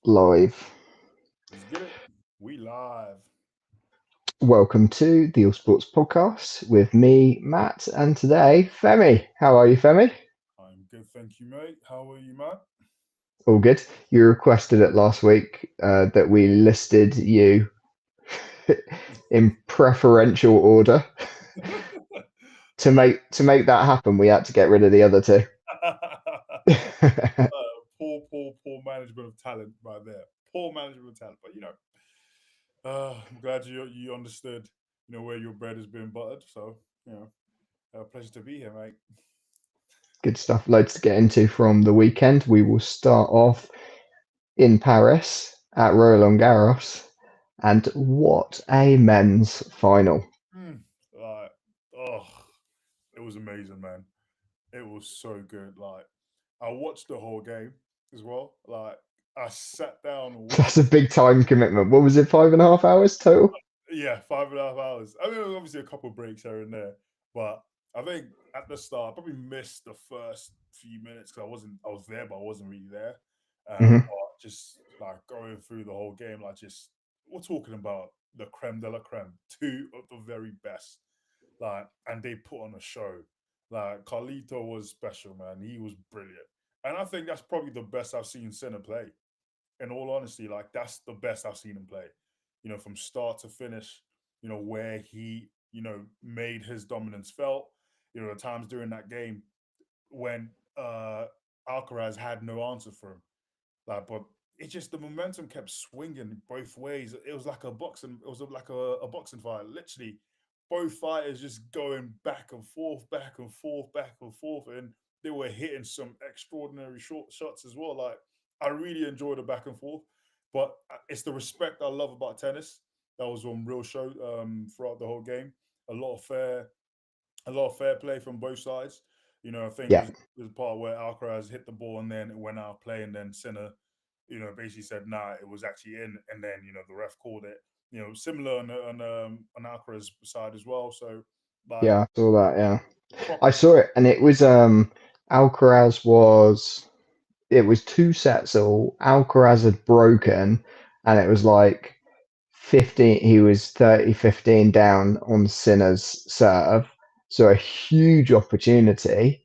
Live. Let's get it. We live. Welcome to the All Sports Podcast with me, Matt, and today, Femi. How are you, Femi? I'm good, thank you, mate. How are you, man? All good. You requested it last week that we listed you in preferential order. To make that happen, we had to get rid of the other two. Poor management of talent right there. Poor management of talent. But I'm glad you understood, where your bread is being buttered. So, pleasure to be here, mate. Good stuff. Loads to get into from the weekend. We will start off in Paris at Roland Garros. And what a men's final. Mm. Like, oh, it was amazing, man. It was so good. Like, I watched the whole game as well. Like, I sat down and watched. That's a big time commitment. What was it, 5.5 hours total? Yeah, 5.5 hours. I mean, obviously a couple of breaks here and there, but I think at the start, I probably missed the first few minutes because I was there, but I wasn't really there. Hmm. But just like going through the whole game, like just we're talking about the creme de la creme, two of the very best. Like, and they put on a show. Like Carlito was special, man. He was brilliant, and I think that's probably the best I've seen Sinner play. In all honesty, like that's the best I've seen him play. From start to finish. Where he made his dominance felt. The times during that game when Alcaraz had no answer for him. Like, but it just the momentum kept swinging both ways. It was like a boxing. It was like a boxing fight. Literally, both fighters just going back and forth, back and forth, back and forth, and they were hitting some extraordinary short shots as well. Like, I really enjoyed the back and forth, but it's the respect I love about tennis that was on real show throughout the whole game. A lot of fair, a lot of fair play from both sides. I think Yeah. there's a part where Alcaraz hit the ball and then it went out of play, and then Sinner, basically said, "Nah, it was actually in," and then the ref called it. Similar on Alcaraz's side as well. So, like, Yeah, I saw that. Yeah, prop, I saw it, and it was Alcaraz was it was two sets all. Alcaraz had broken, and it was like 15. He was 30-15 down on Sinner's serve, so a huge opportunity.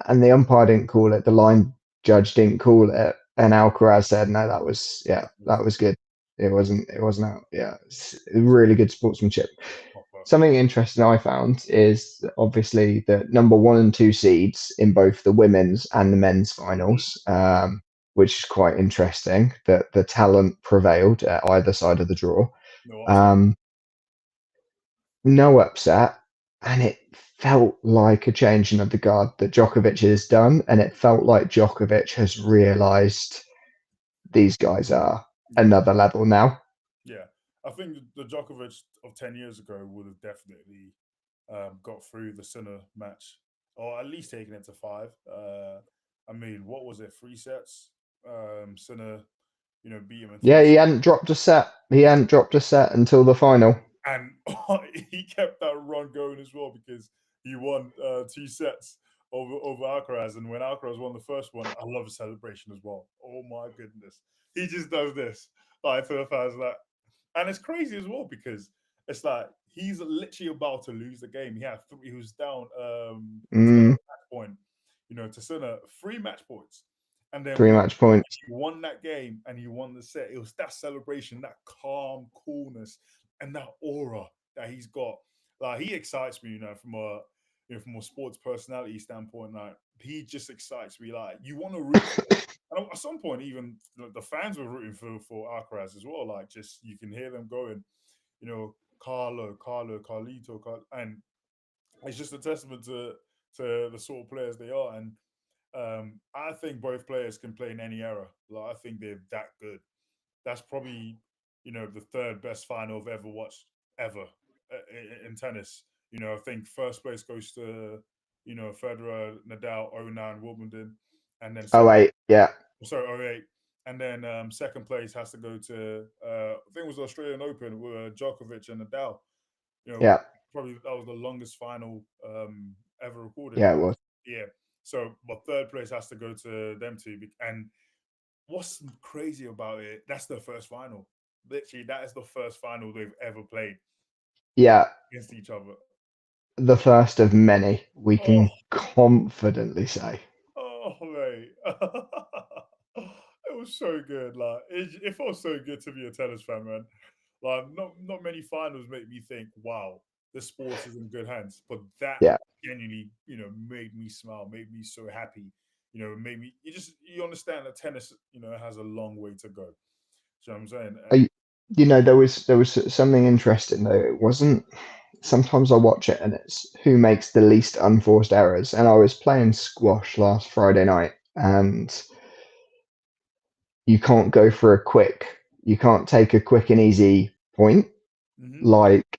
And the umpire didn't call it. The line judge didn't call it, and Alcaraz said, "No, that was good. It wasn't out. Yeah, it's really good sportsmanship." proper. Something interesting I found is obviously the number one and two seeds in both the women's and the men's finals, which is quite interesting that the talent prevailed at either side of the draw. No upset. Um, no upset, and it felt like a changing of the guard that Djokovic has done, and it felt like Djokovic has realised these guys are Yeah, another level now. yeah. I think the Djokovic of 10 years ago would have definitely got through the Sinner match, or at least taken it to five. I mean, what was it? Three sets. Sinner, beat him in Yeah, three, he hadn't dropped a set. He hadn't dropped a set until the final. and he kept that run going as well because he won two sets over Alcaraz. And when Alcaraz won the first one, I love a celebration as well. Oh my goodness, he just does this like to the fans, like, and it's crazy as well because it's like he's literally about to lose the game. He had three, he was down to Mm, match point, to Sinner three match points, and then three when match points. he won that game and he won the set, it was that celebration, that calm coolness, and that aura that he's got. Like he excites me, from a sports personality standpoint. Like he just excites me. Like you want to root for him. And at some point, even the fans were rooting for Alcaraz as well. Like just you can hear them going, Carlito, and it's just a testament to the sort of players they are. And I think both players can play in any era. Like I think they're that good. That's probably the third best final I've ever watched ever in tennis. I think first place goes to Federer, Nadal, '09, Wimbledon, and then Oh second, wait, yeah, sorry, '08, and then second place has to go to I think it was the Australian Open with Djokovic and Nadal. You know, yeah, probably that was the longest final ever recorded. yeah. It was. Yeah. So, but third place has to go to them two, and what's crazy about it? That's the first final. Literally, that is the first final they've ever played Yeah, against each other. the first of many, we Oh, can confidently say. oh, mate. It was so good. Like it felt so good to be a tennis fan, man. Like not many finals make me think, wow, the sport is in good hands. But that Yeah. genuinely, made me smile, made me so happy. Made me you understand that tennis, has a long way to go. You know what I'm saying? I, there was something interesting though. It wasn't. Sometimes I watch it and it's who makes the least unforced errors. And I was playing squash last Friday night, and you can't go for a quick. You can't take a quick and easy point Hmm. like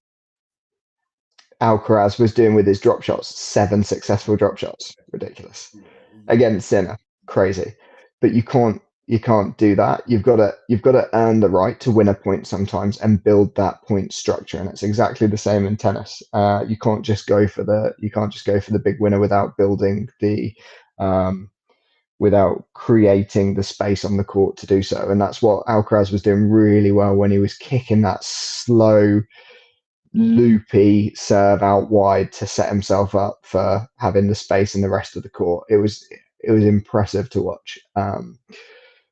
Alcaraz was doing with his drop shots. 7 successful drop shots, ridiculous Yeah, against Sinner, crazy. But you can't do that. You've got to earn the right to win a point sometimes and build that point structure. And it's exactly the same in tennis. You can't just go for the big winner without building um, without creating the space on the court to do so. And that's what Alcaraz was doing really well when he was kicking that slow, loopy serve out wide to set himself up for having the space in the rest of the court. It was impressive to watch.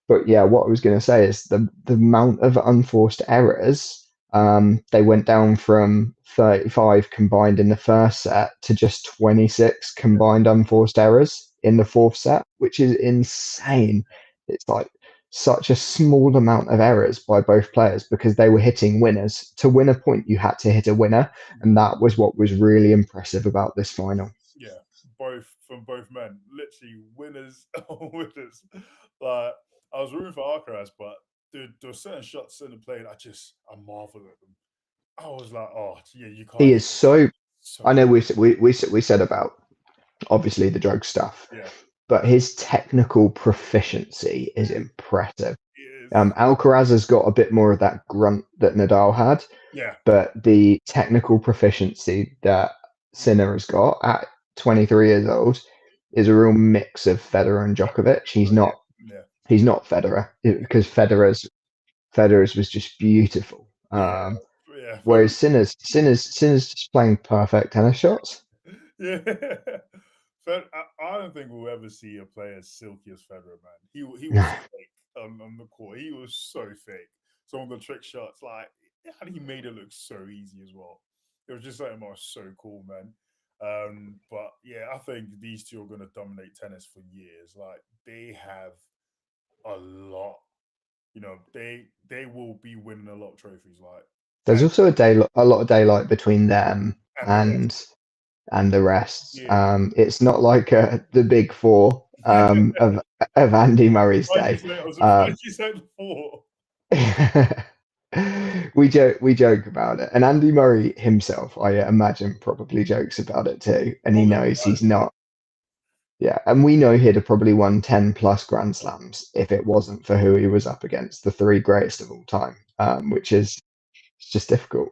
But yeah, what I was going to say is the amount of unforced errors. They went down from 35 combined in the first set to just 26 combined unforced errors in the fourth set, which is insane. It's like such a small amount of errors by both players because they were hitting winners. To win a point, you had to hit a winner, and yeah. that was what was really impressive about this final. Yeah, both from both men. Literally winners, winners. Like I was rooting for Alcaraz, but there were certain shots in the play that I marveled at them. I was like, oh yeah, you He can't hit is so. so I know we said about obviously the drug stuff, yeah. but his technical proficiency is impressive. It is. Alcaraz has got a bit more of that grunt that Nadal had, Yeah, but the technical proficiency that Sinner has got at 23 years old is a real mix of Federer and Djokovic. He's yeah, not yeah, he's not Federer because Federer's was just beautiful. yeah, yeah. Whereas Sinner's just playing perfect tennis shots. Yeah. I don't think we'll ever see a player as silky as Federer, man. He was fake on the court. He was so fake. Some of the trick shots, like, and he made it look so easy as well. It was just something that was so cool, man. But yeah, I think these two are going to dominate tennis for years. Like they have a lot. They will be winning a lot of trophies. Like There's and also a lot of daylight between them and the rest. and the rest. Yeah. It's not like the big four of Andy Murray's Why'd you day. say? I was Um, surprised you said four. we joke about it, and Andy Murray himself, I imagine, probably jokes about it too, and he Probably knows he's does. not. Yeah, and we know he'd have probably won 10 plus Grand Slams if it wasn't for who he was up against, the three greatest of all time, which is it's just difficult.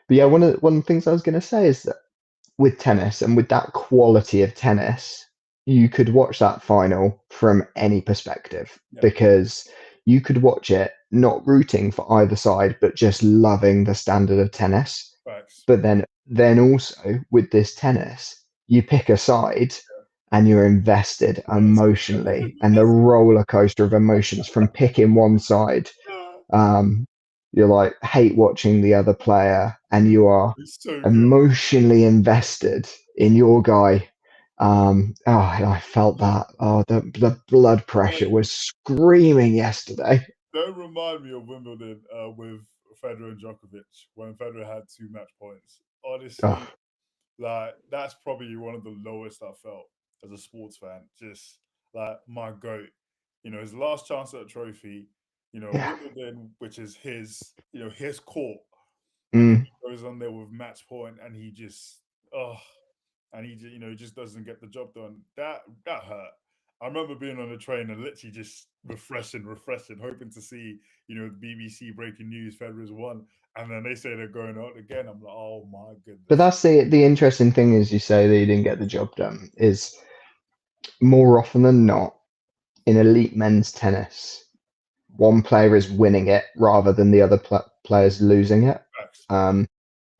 But yeah, one of the things I was going to say is that with tennis and with that quality of tennis, you could watch that final from any perspective Yeah, because you could watch it not rooting for either side, but just loving the standard of tennis. facts. But then also with this tennis, you pick a side and you're invested Yes. emotionally and the roller coaster of emotions from picking one side. Um, you're like hate watching the other player and you are It's so good. emotionally invested in your guy. And I felt that. Oh, the blood pressure Mate, was screaming yesterday. don't remind me of Wimbledon with Federer and Djokovic when Federer had 2 match points. Oh, Honestly, like that's probably one of the lowest I felt as a sports fan. Just like my goat, his last chance at a trophy. yeah. Wimbledon, which is his court, and then Mm. he goes on there with match point, and he just oh, and he just doesn't get the job done. That hurt. I remember being on the train and literally just refreshing, hoping to see the BBC breaking news Federer's won, and then they say they're going out again. I'm like, oh my But goodness. that's the interesting thing is you say that you didn't get the job done is more often than not. in elite men's tennis, one player is winning it rather than the other players losing it. Facts. Um,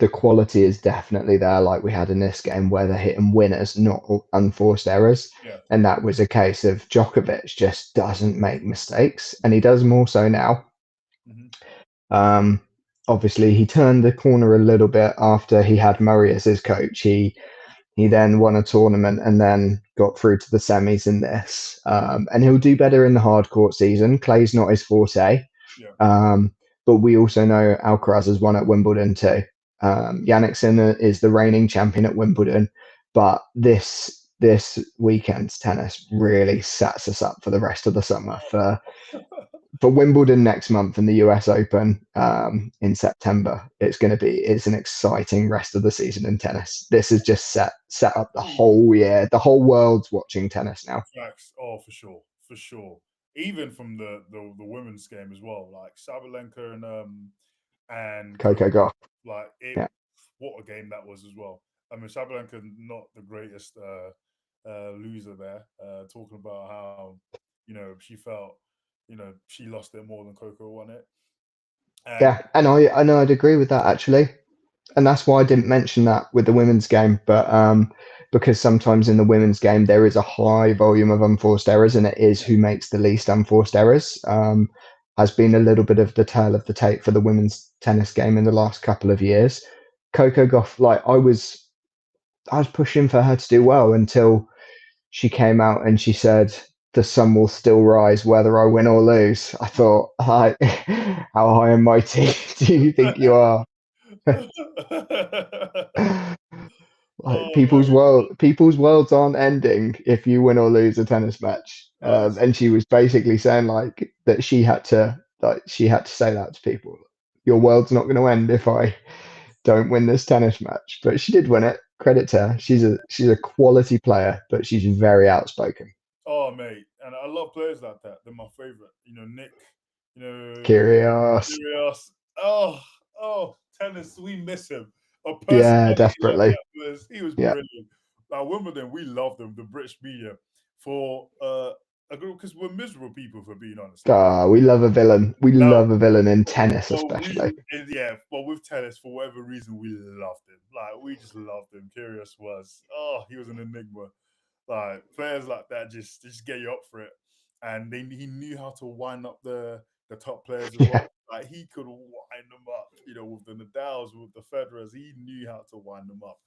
the quality is definitely there, like we had in this game, where they're hitting winners, not unforced errors. Yeah. And that was a case of Djokovic just doesn't make mistakes, and he does more so now. Hmm. Um, obviously, he turned the corner a little bit after he had Murray as his coach. He then won a tournament and then got through to the semis in this. And he'll do better in the hard court season. Clay's not his forte. Yeah. But we also know Alcaraz has won at Wimbledon too. Yannick Sinner is the reigning champion at Wimbledon, but this weekend's tennis really sets us up for the rest of the summer for Wimbledon next month and the US Open in September. It's an exciting rest of the season in tennis. This has just set up the whole year. The whole world's watching tennis now. Facts. Oh, for sure, for sure. Even from the women's game as well, like Sabalenka and Coco Gauff. like it. Yeah. What a game that was as well. I mean, Sabalenka not the greatest loser there. Talking about how she felt she lost it more than Coco won it. And Yeah, and I know I'd agree with that actually. And that's why I didn't mention that with the women's game, but because sometimes in the women's game there is a high volume of unforced errors, and it is who makes the least unforced errors. Has been a little bit of the tail of the tape for the women's tennis game in the last couple of years. Coco Gauff, like I was pushing for her to do well until she came out and she said the sun will still rise whether I win or lose. I thought, hi, how high and mighty do you think you are? Like oh man, people's worlds aren't ending if you win or lose a tennis match. that's And she was basically saying like that she had to say that to people. Your world's not going to end if I don't win this tennis match. But she did win it. Credit to her. She's a quality player, but she's very outspoken. oh mate, and I love players like that. They're my favorite. Nick. Curious. Kyrgios. Oh, tennis. We miss him. A Yeah, personality like desperately. that he was Yeah. brilliant. Now Wimbledon, we loved them, the British media, for a group because we're miserable people, for being honest. Like We love a villain. We now, love a villain in tennis, but especially. but with tennis, for whatever reason, we loved him. Like we just loved him. Curious he was an enigma. Like players like that just get you up for it, and he knew how to wind up the top players as Yeah. well. Like he could wind them up, with the Nadals, with the Federers. He knew how to wind them up.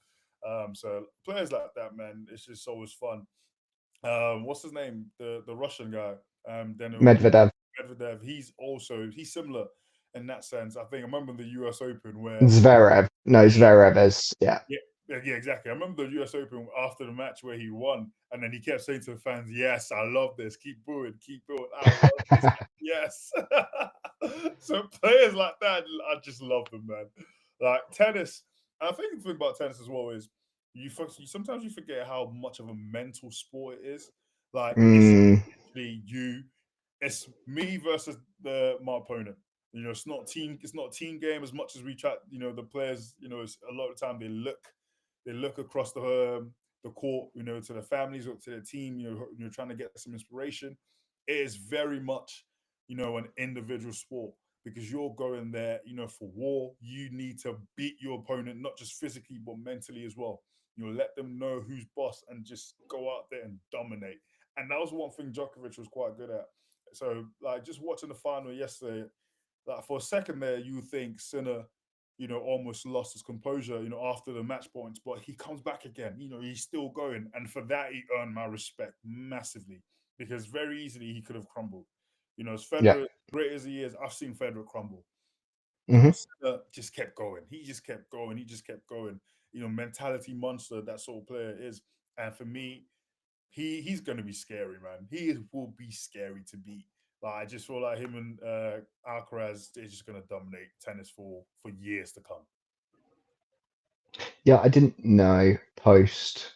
So players like that, man, it's just always fun. What's his name? The Russian guy, Daniil Medvedev. Medvedev. He's similar in that sense. I think I remember the U.S. Open where Zverev. No, Zverev is, yeah. yeah, exactly. I remember the US Open after the match where he won, and then he kept saying to the fans, "Yes, I love this. Keep booing, keep booing. I love this. Yes." So players like that, I just love them, man. Like tennis, I think the thing about tennis as well is sometimes you forget how much of a mental sport it is. Like it's Mm, literally it's me versus my opponent. It's not a team game as much as we try. The players. It's, a lot of the time they look across the court. To their families or to their team. You're trying to get some inspiration. It is very much an individual sport because you're going there. For war, you need to beat your opponent not just physically but mentally as well. Let them know who's boss and just go out there and dominate. And that was one thing Djokovic was quite good at. So, like, just watching the final yesterday, like for a second there, you think Sinner, almost lost his composure, after the match points, but he comes back again. He's still going, and for that, he earned my respect massively because very easily he could have crumbled. As yeah. Federer, great as he is, I've seen Federer crumble. Hmm. Sinner just kept going. He just kept going. He just kept going. Mentality monster that sort of player is, and for me, he's going to be scary, man. He will be scary to beat. Like I just feel like him and Alcaraz is just going to dominate tennis for years to come. Yeah, I didn't know post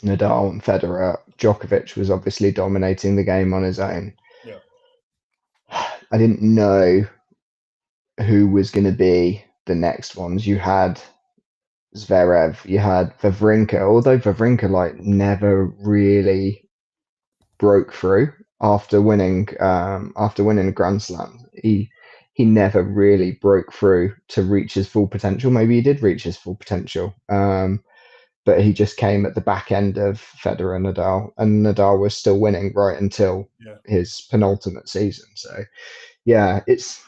Nadal and Federer, Djokovic was obviously dominating the game on his own. Yeah, I didn't know who was going to be the next ones. You had Zverev, you had Wawrinka, although Wawrinka like never really broke through. after winning a Grand Slam. He never really broke through to reach his full potential. Maybe he did reach his full potential, but he just came at the back end of Federer and Nadal, and Nadal was still winning right until Yeah. his penultimate season. So yeah, it's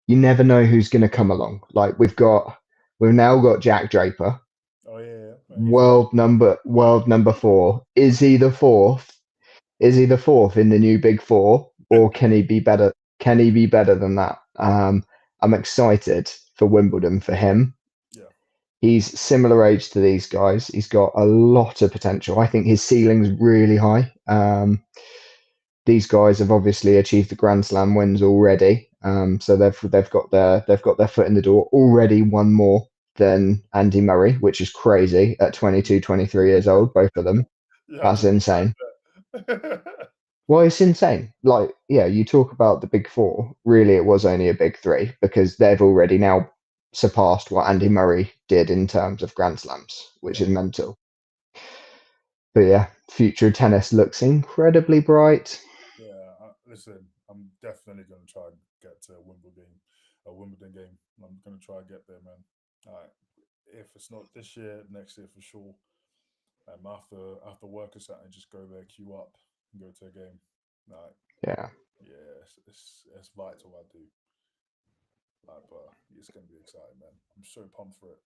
you never know who's going to come along. Like we've now got Jack Draper, Oh yeah. He's world number 4. Is he the fourth? Is he the fourth in the new big four, or can he be better? Can he be better than that? I'm excited for Wimbledon for him. yeah. He's similar age to these guys. He's got a lot of potential. I think his ceiling's really high. These guys have obviously achieved the Grand Slam wins already, so they've got their foot in the door already. One more than Andy Murray, which is crazy at 22, 23 years old. Both of them. You have That's to insane. respect that. Well, it's insane. Like, yeah, you talk about the big four. Really, it was only a big three because they've already now surpassed what Andy Murray did in terms of Grand Slams, which yeah. is mental. But yeah, future tennis looks incredibly bright. Yeah. Listen, I'm definitely gonna try and get to a Wimbledon game. I'm gonna try and get there, man. Like, if it's not this year, next year for sure. After work or something, just go there, queue up, and go to a game. Like, Yeah. yeah, it's vital. I do. Like, but it's gonna be exciting, man. I'm so pumped for it.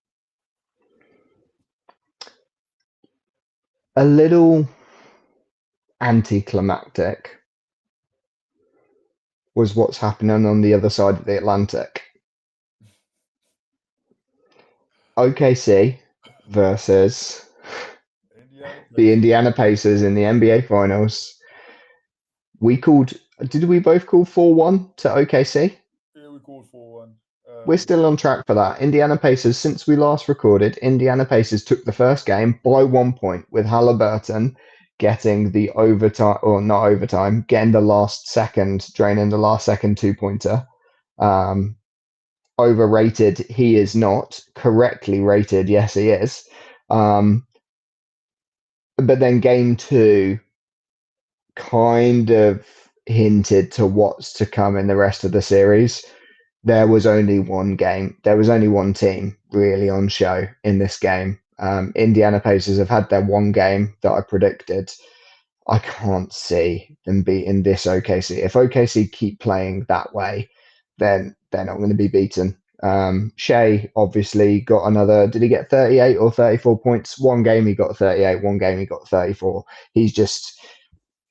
A little anticlimactic was what's happening on the other side of the Atlantic. OKC versus Indiana the Pacers. Indiana Pacers in the NBA Finals. We called, did we both call 4-1 to OKC? Yeah, we called 4-1. We're still on track for that. Indiana Pacers, since we last recorded, Indiana Pacers took the first game by 1 point with Halliburton getting the overtime, or not overtime, getting the last second, draining the last second 2-pointer. Um, Overrated, he is not. Correctly rated, yes, he is. But then game two kind of hinted to what's to come in the rest of the series. There was only one game. There was only one team really on show in this game. Indiana Pacers have had their one game that I predicted. I can't see them beating this OKC. If OKC keep playing that way, then they're not going to be beaten. Shea obviously got another. Did he get 38 or 34 points? One game he got 38. One game he got 34. He's just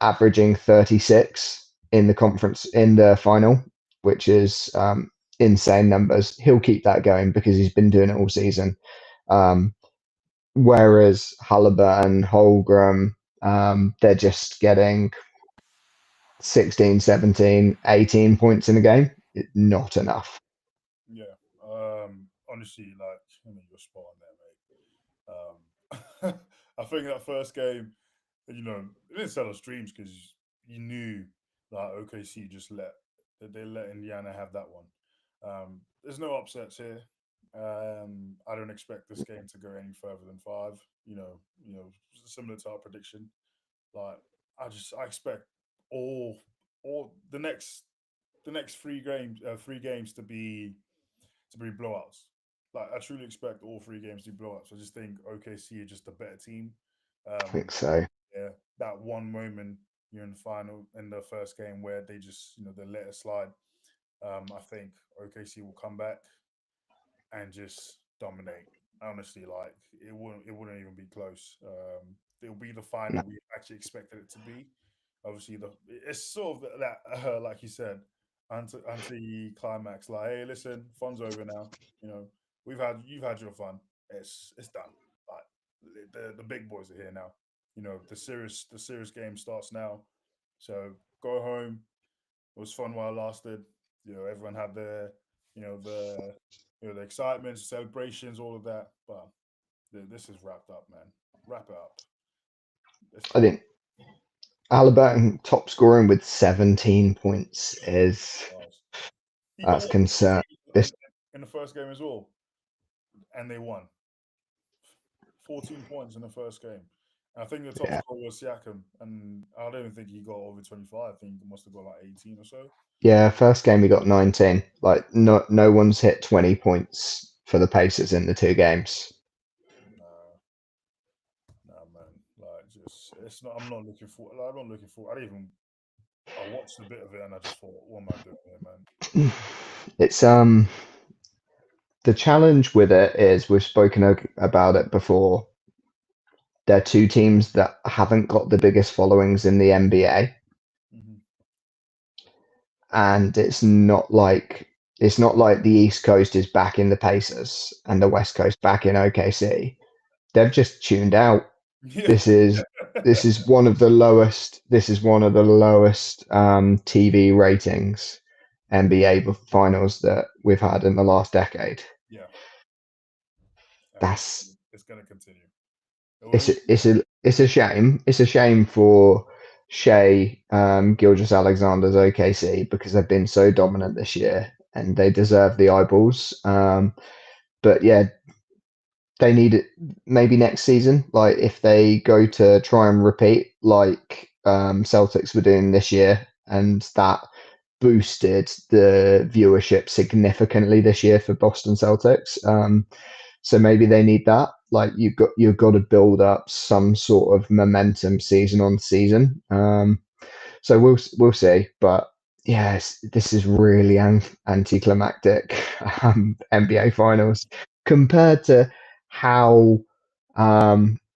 averaging 36 in the conference in the final, which is insane numbers. He'll keep that going because he's been doing it all season. Um, Whereas Halliburton, Holgram, they're just getting 16, 17, 18 points in a game. Not enough. Yeah. Honestly, like, you're spot on there, mate. I think that first game, it didn't sell us dreams because you knew like OKC just let that they let Indiana have that one. There's no upsets here. I don't expect this game to go any further than five. Similar to our prediction. Like, I expect all all the next three games to be blowouts. Like, I truly expect all three games to be blowouts. I just think OKC are just a better team. I think Um, so. yeah, that one moment in the final in the first game where they just they let it slide. I think OKC will come back and just dominate. Honestly, like, it wouldn't even be close. It'll be the No, final we actually expected it to be. Obviously, the it's sort of that like you said, anti climax. Like, hey, listen, fun's over now. You know, you've had your fun. It's done. Like, the big boys are here now. The serious game starts now. So go home. It was fun while it lasted. Everyone had their the the excitement, celebrations, all of that. But this is wrapped up, man. Wrap it up. It's I done. think Halliburton top scoring with 17 points is Bars. He got that's what, concern. 14 This in the first game as well, and they won. 14 points in the first game, I think the top Yeah. scorer was Siakam, and I don't think he got over 25. I think he must have got like 18 or so. Yeah, first game he got 19. Like no one's hit 20 points for the Pacers in the two games. Nah, nah, man. Like, just it's not. I'm not looking for. Like, I'm not looking for. I didn't even. I watched a bit of it, and I just thought, what am I doing here, man? It's the challenge with it is we've spoken about it before. They're two teams that haven't got the biggest followings in the NBA, Hmm. and it's not like the East Coast is back in the Pacers and the West Coast back in OKC. They've just tuned out. Yeah. This is this is one of the lowest. This is one of the lowest TV ratings NBA finals that we've had in the last decade. Yeah, and That's it's gonna continue. it's it's a shame. It's a shame for Shea Gilgeous Alexander's OKC because they've been so dominant this year and they deserve the eyeballs. But yeah, they need it maybe next season. Like if they go to try and repeat like Celtics were doing this year, and that boosted the viewership significantly this year for Boston Celtics. So maybe they need that. Like you've got to build up some sort of momentum season on season. So we'll see. But yes, this is really anticlimactic NBA finals compared to how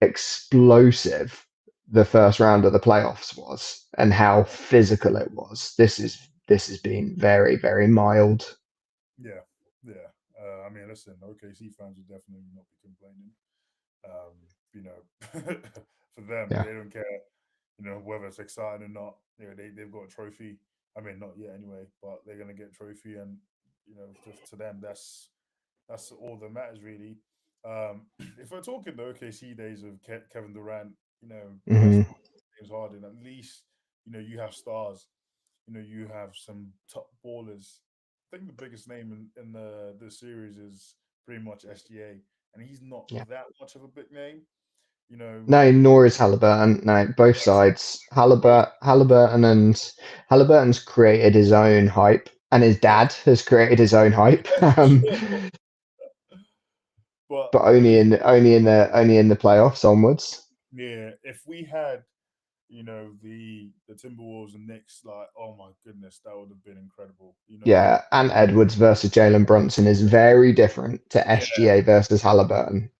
explosive the first round of the playoffs was and how physical it was. This has been very mild. Yeah, yeah. I mean, listen, OKC fans will definitely not be complaining. Um, you know, for them, Yeah. they don't care. You know, whether it's exciting or not. You know, they've got a trophy. I mean, not yet anyway, but they're gonna get a trophy, and you know, to them, that's all that matters really. If we're talking the OKC days of Kevin Durant, you know, Hmm. Westbrook, James Harden, at least you know you have stars. You know, you have some top ballers. I think the biggest name in the series is pretty much SGA, and he's not Yeah. that much of a big name. You know, No, nor is Halliburton. No, both yes, sides. both, Halliburton's created his own hype, and his yeah, dad has created his own hype. for sure. But But I mean, only in the playoffs onwards. yeah, if we had you know the Timberwolves and Knicks, like oh my goodness, that would have been incredible. You know, Yeah, and Edwards versus Jalen Brunson is very different to yeah, SGA versus Halliburton.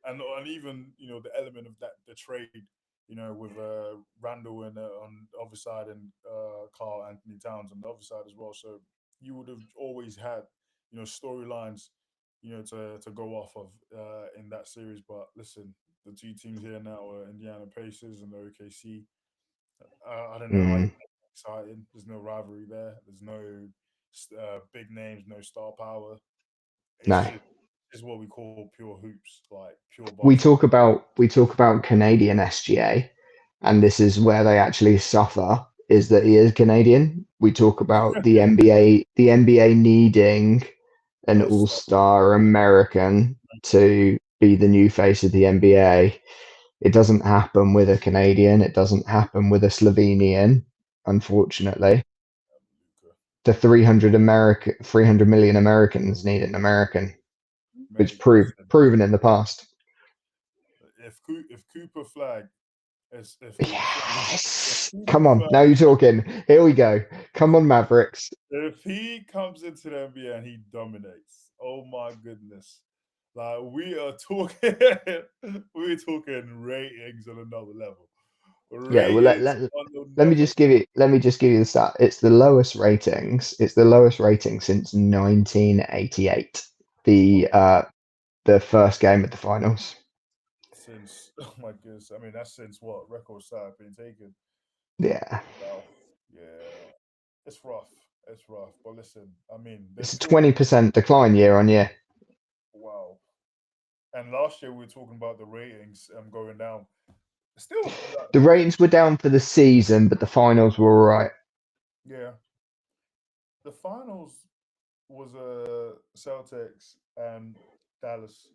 and even you know the element of that the trade, you know, with Randall and on the other side and Carl Anthony Towns on the other side as well. So you would have always had you know storylines, you know, to go off of in that series. But listen, the two teams here now are Indiana Pacers and the OKC. I don't know how you Mm, make it exciting. There's no rivalry there. There's no big names, no star power. It's no. just it's what we call pure hoops, like pure basketball. We talk about Canadian SGA, and this is where they actually suffer, is that he is Canadian. We talk about the NBA needing an All star. all-star American to be the new face of the NBA. It doesn't happen with a Canadian. It doesn't happen with a Slovenian, unfortunately. The 300 million Americans need an American. It's Mate, listen. proven in the past. If Cooper Flag, if Cooper Flag, if Yes. Cooper Come on. Flag, Now you're talking. Here we go. Come on, Mavericks. if he comes into the NBA and he dominates, oh my goodness. Like we are talking, we're talking ratings on another level. Yeah, well Ratings on another. let me just give you the stat. It's the lowest ratings. It's the lowest rating since 1988. The first game of the finals. Since oh my goodness, I mean that's since what record start been taken. Yeah. Wow, yeah, it's rough. It's rough. But listen, I mean they're It's a talking. 20% decline year on year. Wow. And last year we were talking about the ratings going down. Still, The ratings were down for the season, but the finals were all right. yeah. The finals was Celtics and Dallas.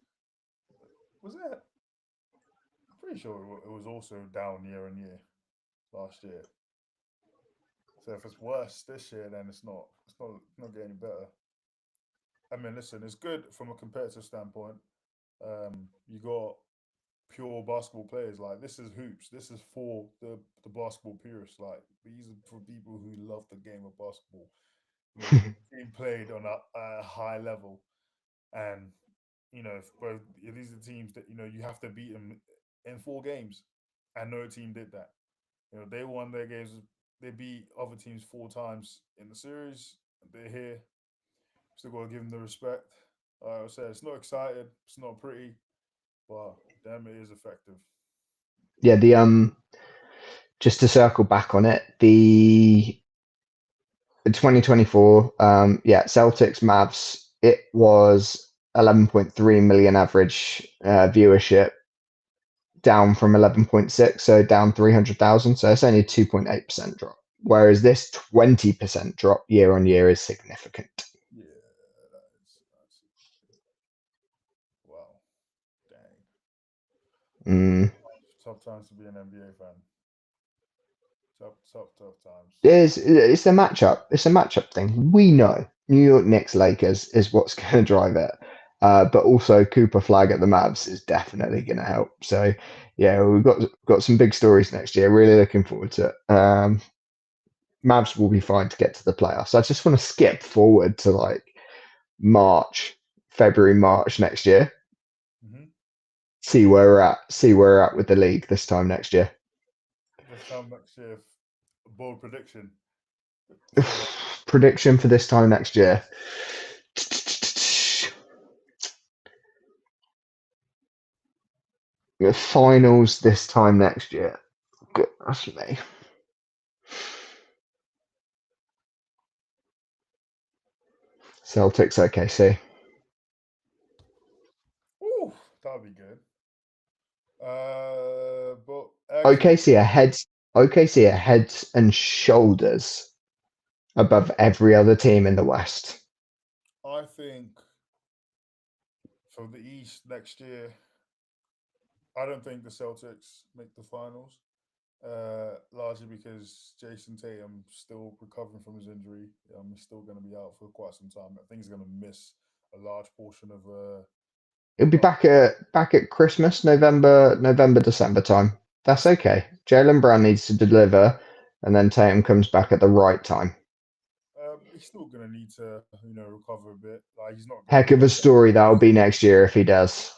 Was it? pretty sure it was also down year on year last year. So if it's worse this year, then it's not getting any better. I mean, listen, it's good from a competitive standpoint. You got pure basketball players. Like this is hoops. This is for the basketball purists. Like these are for people who love the game of basketball. Being played on a high level, and if both these are teams that you have to beat them in 4 games, and no team did that. They won their games. They beat other teams 4 times in the series. They're here. Still got to give them the respect. Like I said, it's not exciting. It's not pretty, but damn, it is effective. Yeah, the just to circle back on it, the 2024, yeah, Celtics Mavs, it was 11.3 million average viewership, down from 11.6, so down 300,000. So it's only a 2.8% drop. Whereas this 20% drop year on year is significant. Yeah, that's wow, dang. Mm. Tough times to be an NBA fan. Tough times. It's a matchup. It's a matchup thing. We know New York Knicks Lakers is what's going to drive it. But also Cooper Flag at the Mavs is definitely going to help. So yeah, we've got some big stories next year. Really looking forward to it. Mavs will be fine to get to the playoffs. I just want to skip forward to like March, February, March next year. Mm-hmm. See where we're at. See where we're at with the league this time next year. This time next year, bold prediction. Prediction for this time next year. The finals this time next year. Goodness me. Celtics OKC. Ooh, that'd be good. But actually, OKC are heads OKC are heads and shoulders above every other team in the West. I think for the East next year, I don't think the Celtics make the finals. Largely because Jason Tatum still recovering from his injury. He's still going to be out for quite some time. I think he's going to miss a large portion of. It'll be back at Christmas, November, December time. That's okay. Jalen Brown needs to deliver, and then Tatum comes back at the right time. He's still going to need to, recover a bit. Like he's not going to Heck be of a at story that'll be next year if he does.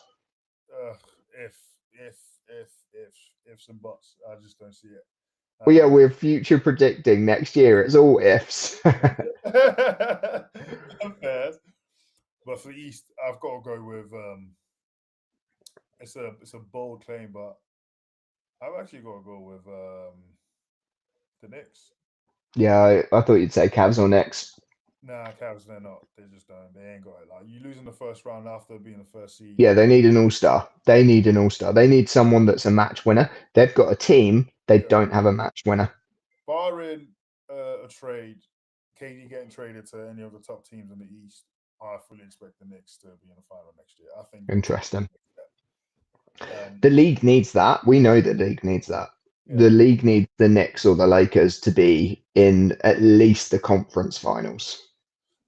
uh, if if if if ifs and buts. I just don't see it. Well, yeah, we're future predicting next year. It's all ifs. Unfair. But for the East, I've got to go with it's a bold claim, but I've actually got to go with the Knicks. Yeah, I thought you'd say Cavs or Knicks. Nah, Cavs, they're not. They just don't. They ain't got it. Like you losing the first round after being the first seed. Yeah, they need an all-star. They need an all-star. They need someone that's a match winner. They've got a team. They Yeah. don't have a match winner. Barring a trade, KD getting traded to any of the top teams in the East, I fully expect the Knicks to be in the final next year. I think they can. Interesting. Um, The league needs that. We know the league needs that. yeah, The league needs the Knicks or the Lakers to be in at least the conference finals.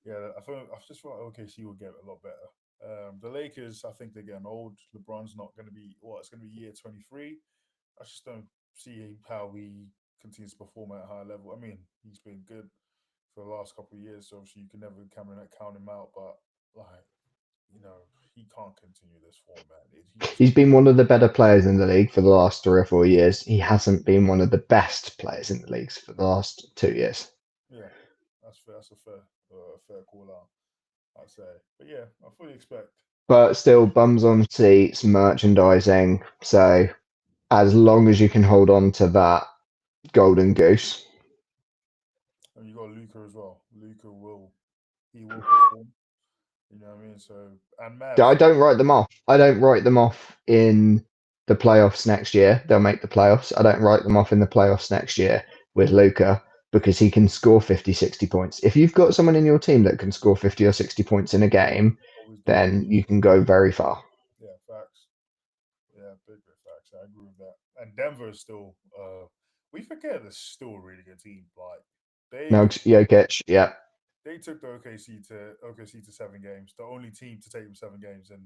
yeah. I just thought OKC would get a lot better. The Lakers, I think they're getting old. LeBron's not going to be it's going to be year 23. I just don't see how he continues to perform at a high level. I mean, he's been good for the last couple of years, so obviously you can never count him out. But like, he can't continue this form, man. He just He's been one of the better players in the league for the last 3 or 4 years. He hasn't been one of the best players in the leagues for the last 2 years. yeah, that's fair. That's a fair call out, I'd say. But yeah, I fully expect. But still, bums on seats, merchandising. So as long as you can hold on to that golden goose. And you got Luca as well. He will perform. You know what I mean? So and I Mavs. don't write them off. I don't write them off in the playoffs next year. They'll make the playoffs. I don't write them off in the playoffs next year with Luca because he can score 50, 60 points. If you've got someone in your team that can score 50 or 60 points in a game, Always do. then you can go very far. Yeah, facts. Yeah, big facts. I agree with and Denver is still. We forget they're still a really good team. Like they Nugs, Jokic, yeah. they took the OKC to 7 games. The only team to take them 7 games, and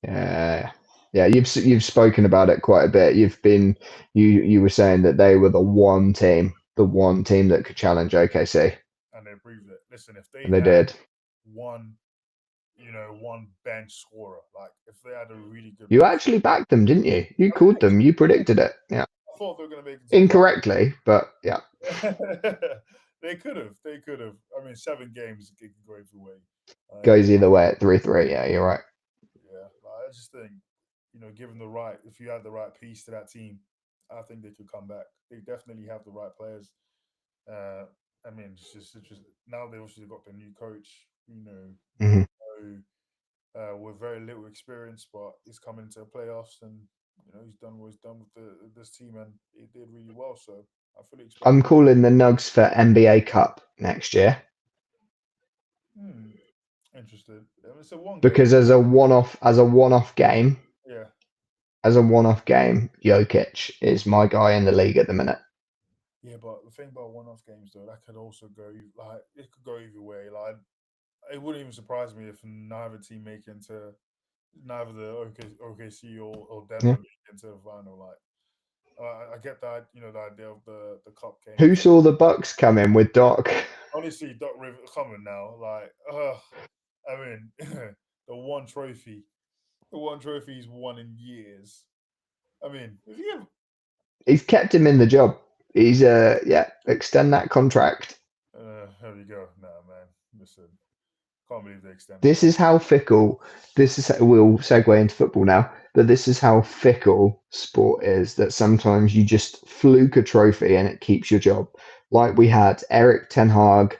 Yeah, yeah, you've spoken about it quite a bit. You were saying that they were the one team that could challenge OKC, they proved it. Listen, if and they'd they had did. one, one bench scorer, like if they had a really good You bench, actually backed them, didn't you? You I mean, called them. You predicted it. Yeah, I thought they were going to make it to the final. incorrectly, but yeah, They could have. They could have. I mean, 7 games it could go either way. Um, goes either way at 3-3. Yeah, you're right. yeah, like, I just think, given the right, if you had the right piece to that team, I think they could come back. They definitely have the right players. Uh, I mean, it's just now they've obviously got the new coach. Hmm. With very little experience, but he's coming into the playoffs and he's done what he's done with this team, and he did really well. So I fully expect. I'm calling the Nugs for NBA Cup next year Hmm, interested. It's a one game. because as a one-off game, Yeah, Jokic is my guy in the league at the minute. yeah. But the thing about one-off games, though, that could also go like it could go either way. Like it wouldn't even surprise me if neither team make it into neither the OKC or Yeah. Denver make it into the final. Like I get that the idea of the cup game. Who saw the Bucks come in with Doc? Honestly, Doc Rivers coming now. Like, I mean, the one trophy he's won in years. I mean, if he ever, He's kept him in the job. He's yeah, extend that contract. there we go. Nah, man, listen, can't believe they extended This that. is how fickle. We'll segue into football now, but this is how fickle sport is. That sometimes you just fluke a trophy and it keeps your job. Like we had Eric Ten Hag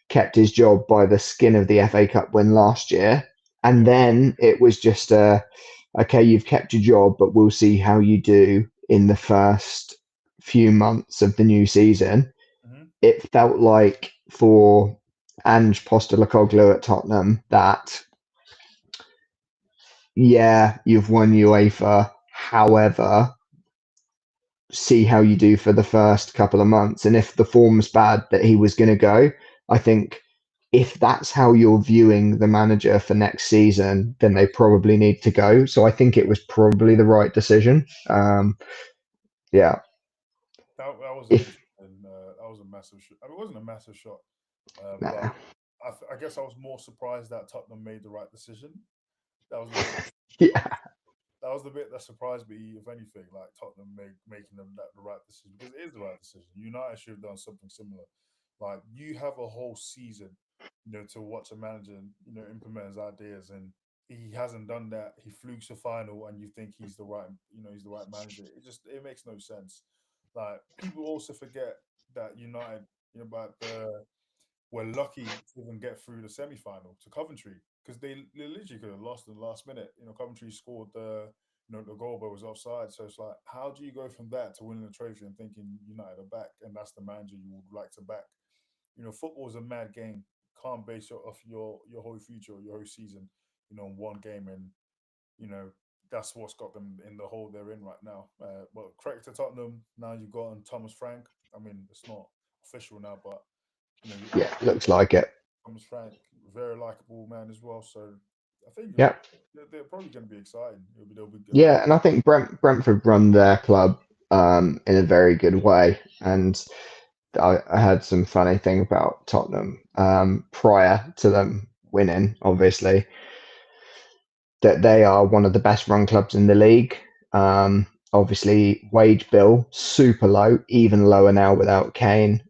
kept his job by the skin of the FA Cup win last year, Yeah, and then it was just okay, you've kept your job, but we'll see how you do in the first few months of the new season. hmm It felt like for Ange Postecoglou at Tottenham that yeah, you've won UEFA. However, see how you do for the first couple of months. And if the form's bad, that he was going to go. I think if that's how you're viewing the manager for next season, then they probably need to go. So I think it was probably the right decision. Yeah. that was an If interesting. That was a massive. I mean, it wasn't a massive shot, but nah, I guess I was more surprised that Tottenham made the right decision. That was the bit. yeah, That was the bit that surprised me, if anything, like Tottenham making them the right decision because it is the right decision. United should have done something similar. Like you have a whole season, to watch a manager, implement his ideas, and he hasn't done that. He flukes a final, and you think he's the right manager. It makes no sense. Like people also forget that United, about the were lucky to even get through the semi-final to Coventry because they literally could have lost in the last minute. Coventry scored the goal, but was offside. So it's like, how do you go from that to winning the trophy and thinking United are back and that's the manager you would like to back? Football is a mad game. Can't base off your whole future or your whole season, on one game, and you know that's what's got them in the hole they're in right now. But credit to Tottenham. Now you've got Thomas Frank. I mean, it's not official now, but yeah, looks like it. Thomas Frank, very likable man as well. So I think Yeah. they're probably going to be exciting. They'll be good. Yeah, and I think Brentford run their club in a very good way. And I heard some funny thing about Tottenham prior to them winning, obviously, that they are one of the best run clubs in the league. Obviously, wage bill super low, even lower now without Kane.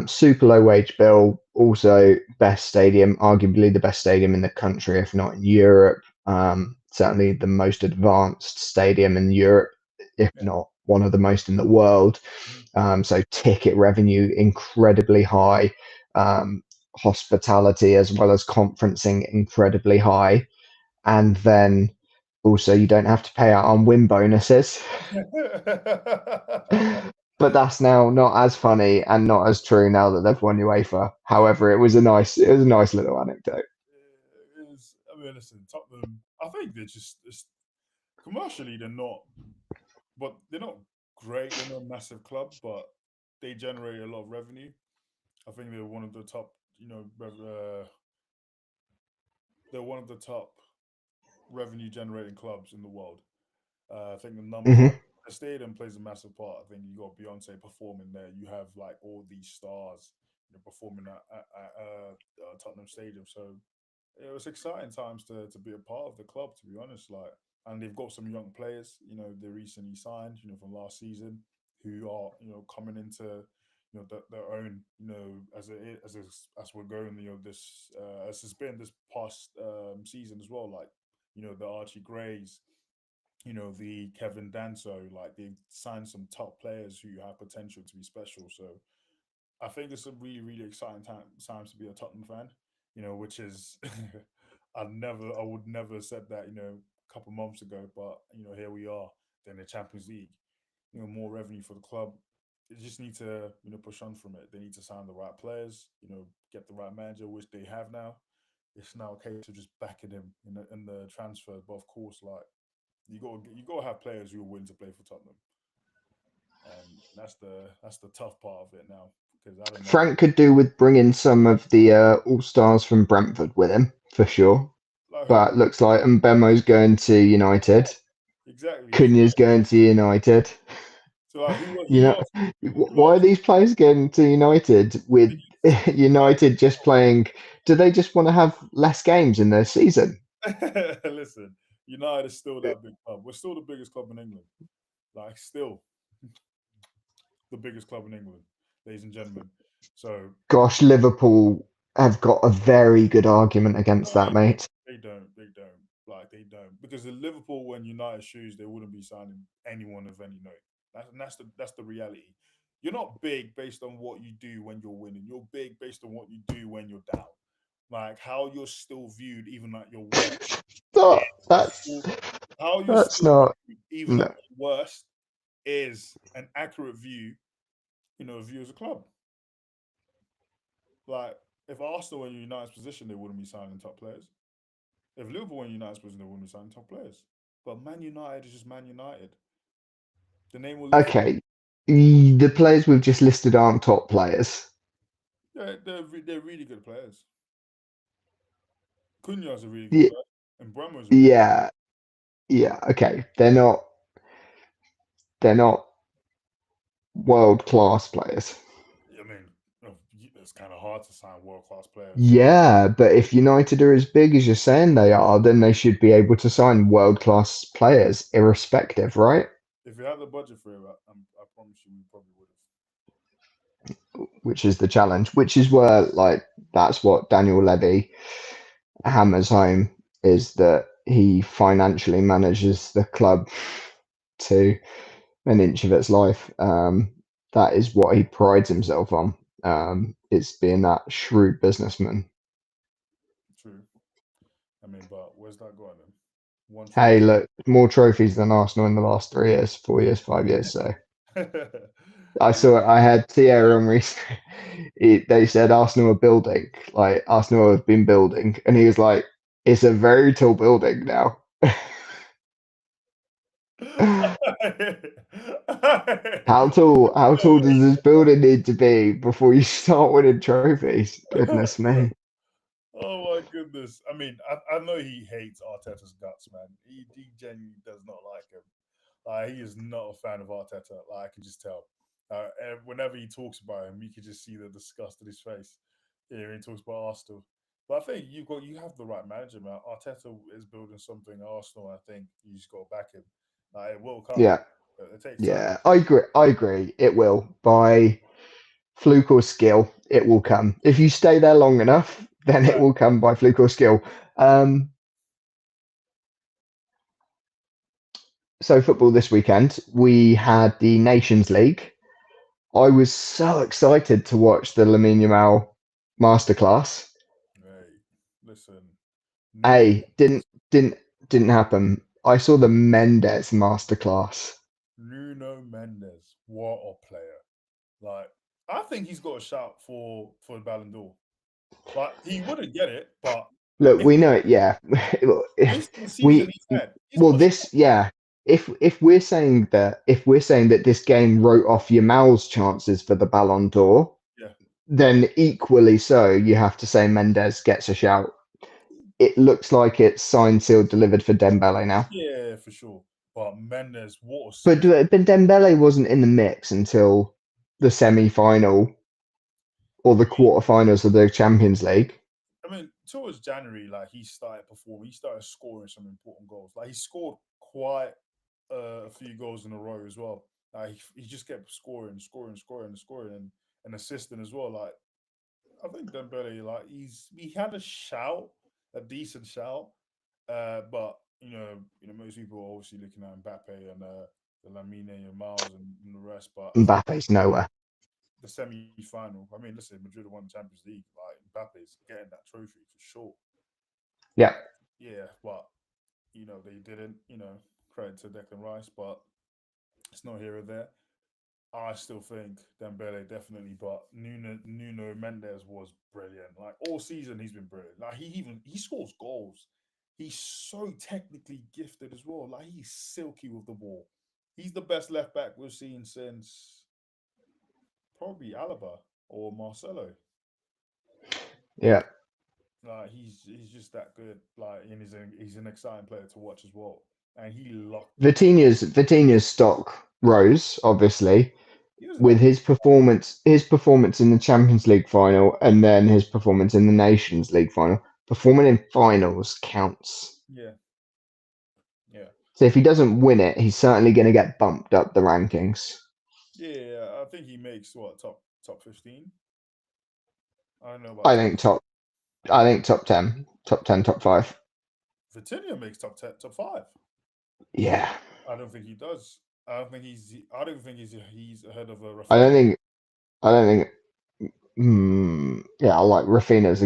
Super low wage bill, also best stadium, arguably the best stadium in the country, if not in Europe. Certainly the most advanced stadium in Europe, if Yeah. not one of the most in the world. Mhm. So ticket revenue incredibly high, hospitality as well as conferencing incredibly high, and then also you don't have to pay out on win bonuses. But that's now not as funny and not as true now that they've won UEFA. However, it was a nice little anecdote. I mean, listen, Tottenham. I think they're just commercially they're not, but they're not. great. They're not a massive club, but they generate a lot of revenue. I think they're one of the top, they're one of the top revenue generating clubs in the world. I think the numbers, Hmm. like the stadium, plays a massive part. I think you got Beyonce performing there. You have like all these stars, performing at Tottenham Stadium. So it was exciting times to be a part of the club. To be honest, like, and they've got some young players. They recently signed, from last season, who are coming into their own. As we're going, this as it's been this past season as well. Like, the Archie Grays, the Kevin Danso, like they've signed some top players who have potential to be special. So I think it's a really, really exciting times to be a Tottenham fan. Which is I would never have said that, a couple months ago, but here we are. Then the Champions League, more revenue for the club. They just need to, push on from it. They need to sign the right players, get the right manager, which they have now. It's now a case of just backing him in the transfer. But of course, like you got to have players who are willing to play for Tottenham, and that's the tough part of it now because I don't know. Frank could do with bringing some of the all stars from Brentford with him for sure. Like who? But looks like Mbemo's going to United. Exactly. Who? Cunha's going to United. So like You who know, else? Who why are else? these players going to United with United just playing? Do they just want to have less games in their season? Listen, United is still that big club. We're still the biggest club in England. Like still the biggest club in England, ladies and gentlemen. So Gosh, Liverpool have got a very good argument against no, that, mate. they don't. They don't. Like they don't. Because the Liverpool when United shoes, they wouldn't be signing anyone of any note. That's the reality. You're not big based on what you do when you're winning. You're big based on what you do when you're down. Like how you're still viewed even at your worst. Stop. Is how you're That's still not. viewed even at No. your worst is an accurate view, of you as a club. Like if Arsenal were in United's position, they wouldn't be signing top players. If Liverpool were in United's position, they wouldn't be signing top players. But Man United is just Man United. The name will live. Okay. The players we've just listed aren't top players. They're really good players. Cunha's a really good Yeah, player, and Bremer's a really. yeah, yeah. Okay, they're not world class players. I mean, it's kind of hard to sign world class players. Yeah, but if United are as big as you're saying they are, then they should be able to sign world class players, irrespective, right? If you had the budget for it, I promise you, we probably would Which is the challenge. Which is where, like, that's what Daniel Levy hammers home is that he financially manages the club to an inch of its life. That is what he prides himself on. It's being that shrewd businessman. have. True. I mean, but where's that going then? One Hey, trophy. look, more trophies than Arsenal in the last 3 years, 4 years, 5 years. So I Hey, saw I had Thierry Henry. They said Arsenal are building, like Arsenal have been building, and he was like, "It's a very tall building now." How tall? How tall does this building need to be before you start winning trophies? Goodness me. Oh my goodness! I mean, I know he hates Arteta's guts, man. He genuinely does not like him. He is not a fan of Arteta. Like I can just tell. Whenever he talks about him, you can just see the disgust in his face. Yeah, when he talks about Arsenal. But I think you have the right manager, man. Arteta is building something at Arsenal. I think you just got to back him. It will come. Yeah, But it takes time. yeah, I agree. I agree. It will by fluke or skill. It will come if you stay there long enough. Then it Exactly. will come by fluke or skill. Um, so football this weekend, we had the Nations League. I was so excited to watch the Lamine Yamal masterclass. Hey, listen, Nuno A didn't didn't happen. I saw the Mendes masterclass. Nuno Mendes, what a player! Like, I think he's got a shout for the Ballon d'Or. Like, he wouldn't get it, but Look, if we know it. Yeah, based on the season we he's had, he's well got a this shout. yeah if we're saying that this game wrote off Yamal's chances for the Ballon d'Or, Yeah, then equally so, you have to say Mendes gets a shout. It looks like it's signed, sealed, delivered for Dembele now. yeah, for sure. But Mendes, what a But season! Dembele wasn't in the mix until the semi-final or the quarterfinals of the Champions League. I mean, towards January, like he started performing, he started scoring some important goals. Like he scored quite a few goals in a row as well. Like he just kept scoring, and assisting as well. Like I think Dembele, like he had a shout, a decent shout, but most people are obviously looking at Mbappe and the Lamine and Miles and the rest. But I think Mbappe's nowhere. the semi-final. I mean, listen, Madrid won the Champions League. Like Mbappe's getting that trophy for sure. Yeah. Yeah, but they didn't. Credit to Declan Rice, but it's not here or there. I still think Dembele definitely, but Nuno Mendes was brilliant. Like all season, he's been brilliant. Like he scores goals. He's so technically gifted as well. Like he's silky with the ball. He's the best left back we've seen since probably Alaba or Marcelo. Yeah. Like he's just that good. Like and he's an exciting player to watch as well. And he locked. Vitinha's stock rose, obviously, He was with like, his performance in the Champions League final and then his performance in the Nations League final. Performing in finals counts. yeah, yeah, So if he doesn't win it, he's certainly going to get bumped up the rankings. yeah. I think he makes what top 15. I don't know about I top. think top. I think top 10, top 10, top 5. Vitinha makes top 10, top 5. Yeah, I don't think he does. I don't think he's. I don't think he's ahead of a I don't Rafinha. think. I don't think. Yeah, I like Rafinha's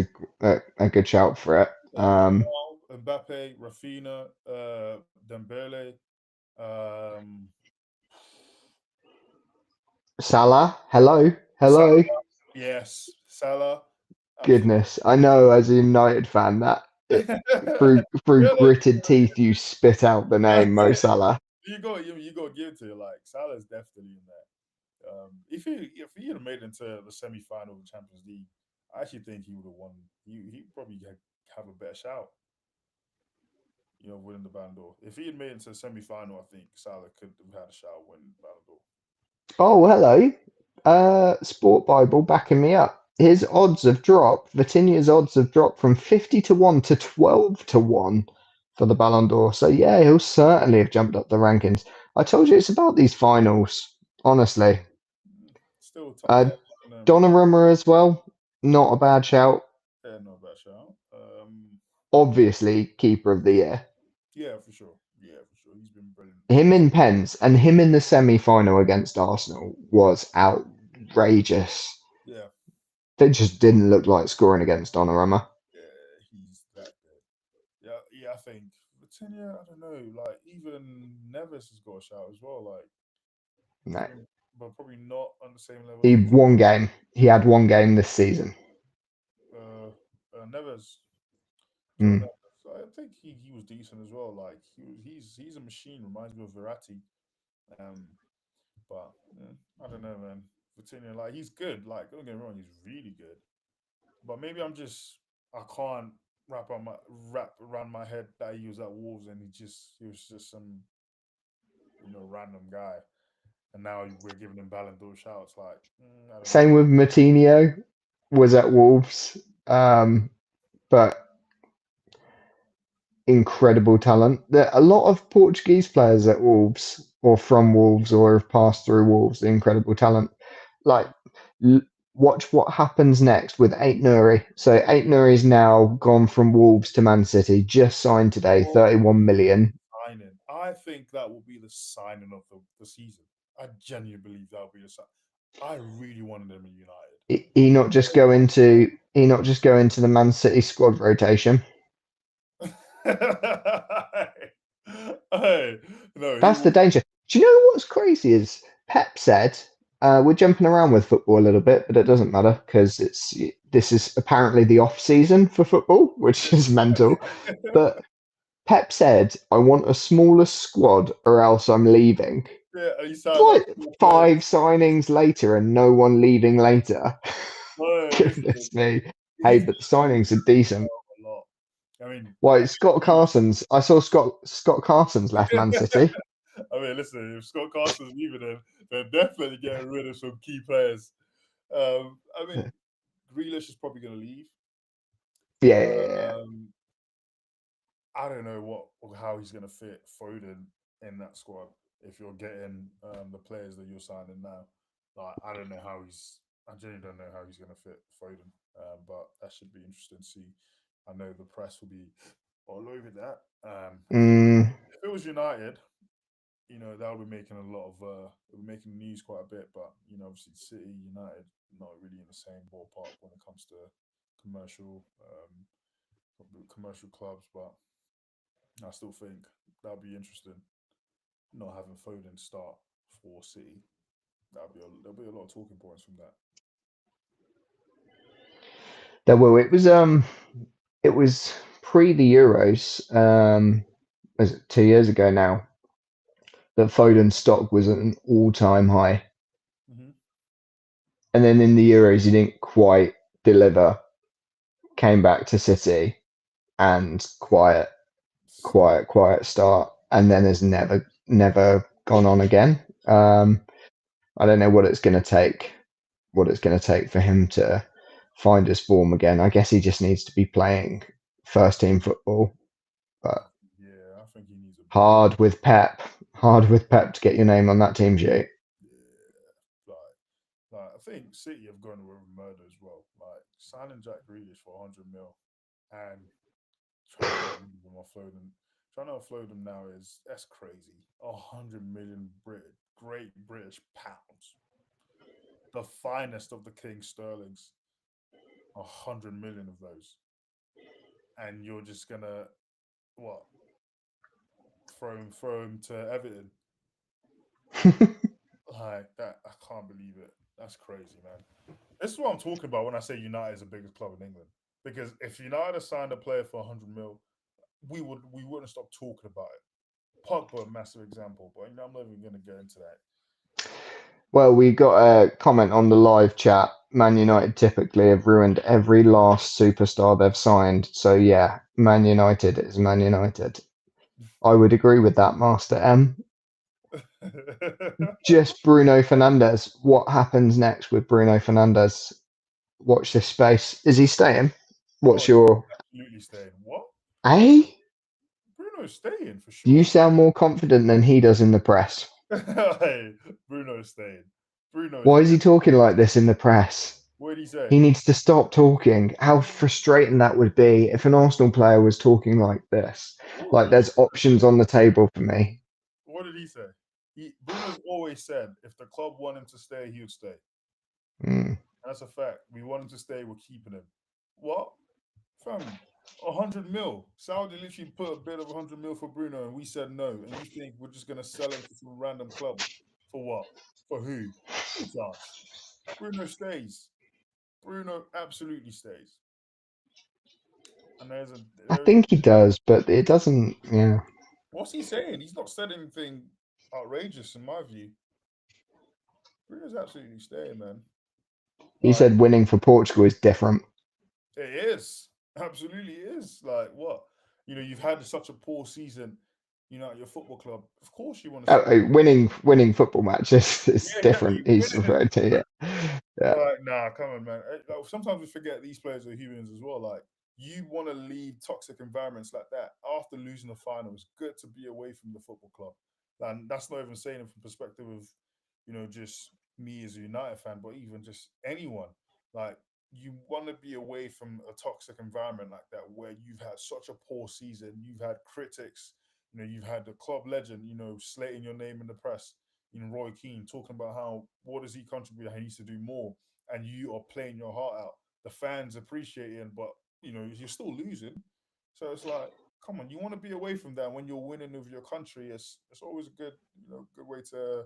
a good shout for it. Yamal, Mbappe, Rafinha, Dembele, um, Salah, hello, hello. Salah. Yes, Salah. Absolutely. Goodness, I know as a United fan that through Really? gritted teeth you spit out the name Mo Salah. You go give it to it. Like Salah's definitely in there. If he had made it into the semi final of the Champions League, I actually think he would have won. He probably have a better shout. Winning the Ballon d'Or. If he had made it into the semi final, I think Salah could have had a shout winning the Ballon d'Or. Oh, hello. Sport Bible backing me up. His odds have dropped. Vitinha's odds have dropped from 50 to 1 to 12 to 1 for the Ballon d'Or. So, yeah, he'll certainly have jumped up the rankings. I told you it's about these finals, honestly. Still top Uh, 10. I don't know, man. Donnarumma as well. Not a bad shout. Yeah, no bad shout. Obviously, keeper of the year. Yeah, for sure. Yeah, for sure. He's been brilliant. Him in pens and him in the semi final against Arsenal was outrageous. Yeah, They just didn't look like scoring against Donnarumma. yeah, he's that good. Yeah, yeah. I think Vitinha. I don't know. Like even Neves has got a shout as well. Like No. but probably not on the same level He as one game. He had one game this season. Neves. Joe Mm. Neves. I think he was decent as well. Like he's a machine. Reminds me of Verratti. Um, but I don't know, man. Vitinha, like he's good. Like don't get me wrong, he's really good. But maybe I can't wrap around my head that he was at Wolves and he was just some random guy, and now we're giving him Ballon d'Or shouts. Like I don't know. Same with Matinho, was at Wolves, but incredible talent. There are a lot of Portuguese players at Wolves or from Wolves or have passed through Wolves. Incredible talent. Like, l- watch what happens next with Ait Nouri. So Ait Nouri's now gone from Wolves to Man City. Just signed today, Oh, 31 million. signing. I think that will be the signing of the season. I genuinely believe that will be the sign. I really wanted him in United. He not just go into the Man City squad rotation. Hey, no, he That's the will. danger. Do you know what's crazy is Pep said, we're jumping around with football a little bit, but it doesn't matter because this is apparently the off season for football, which is mental. But Pep said, "I want a smaller squad, or else I'm leaving." Yeah, and he signed like Like 4 players. 5 signings later, and no one leaving later. No, listen, Goodness me. Hey, he's but the signings are decent. a lot. I mean, Why Scott Carson's? I saw Scott Carson's left Man City. I mean, listen, if Scott Carson's leaving, they're definitely getting rid of some key players. I mean, Grealish is probably going to leave. Yeah, yeah, yeah. I don't know how he's going to fit Foden in that squad if you're getting the players that you're signing now. Like, I don't know how he's. I genuinely don't know how he's going to fit Foden, but that should be interesting to see. I know the press will be all over that. Mm, If it was United, that would be making a lot of it would be making news quite a bit. But obviously, City, United, not really in the same ballpark when it comes to commercial commercial clubs. But I still think that'd be interesting. Not having Foden start for City, there'll be a lot of talking points from that. there will. It was pre the Euros. Was it 2 years ago now that Foden's stock was at an all-time high, Mm-hmm. and then in the Euros he didn't quite deliver. Came back to City and Still, quiet start, and then has never gone on again. I don't know what it's going to take. What it's going to take for him to find his form again. I guess he just needs to be playing first team football, but yeah, I think he needs a break. hard with Pep. Hard with Pep to get your name on that team sheet. Yeah, like I think City have gone with murder as well. Like signing Jack Grealish for 100 mil and trying to get him offload him. Trying to offload him now that's crazy. 100 million great British pounds, the finest of the King Sterlings. 100 million of those, and you're just gonna what throw him to Everton like that? I can't believe it. That's crazy, man. This is what I'm talking about when I say United is the biggest club in England. Because if United had signed a player for 100 mil, we wouldn't stop talking about it. Pogba, a massive example, but I'm not even going to get into that. Well, we got a comment on the live chat. Man United typically have ruined every last superstar they've signed. So yeah, Man United is Man United. I would agree with that, Master M. Just Bruno Fernandes. What happens next with Bruno Fernandes? Watch this space. Is he staying? Oh, What's he's your absolutely staying. What? eh? Bruno's staying for You sure. sound more confident than he does in the press. Hey, Bruno's staying. Bruno is Why is he very. talking like this in the press? What did he say? He needs to stop talking. How frustrating that would be if an Arsenal player was talking like this. What Like Bruno? there's options on the table for me. What did he say? Bruno's always said if the club want him to stay, he would stay. Mm. That's a fact. We want him to stay. We're keeping him. What? Fam, 100 mil. Saudi literally put a bid of 100 mil for Bruno, and we said no. And you think we're just gonna sell him to some random club for what? For who? Who cares? Bruno stays. Bruno absolutely stays. And I there is a think he does, but it doesn't. Yeah, what's he saying? He's not said anything outrageous in my view. Bruno's absolutely staying, man. he Like said winning for Portugal is different. it is. Absolutely is. Like what? You've had such a poor season, at your football club. Of course you want to stay. Winning football matches is Yeah, different. exactly. He's Winning is referring to different. yeah. Like, nah, come on, man. Like, sometimes we forget these players are humans as well. Like, you want to leave toxic environments like that after losing the final. It's good to be away from the football club. And that's not even saying it from perspective of, just me as a United fan, but even just anyone. Like, you want to be away from a toxic environment like that where you've had such a poor season. You've had critics, you've had the club legend, slating your name in the press, Roy Keane talking about how what does he contribute? He needs to do more, and you are playing your heart out. The fans appreciating, but you're still losing. So it's like, come on, you want to be away from that when you're winning with your country. It's always a good way to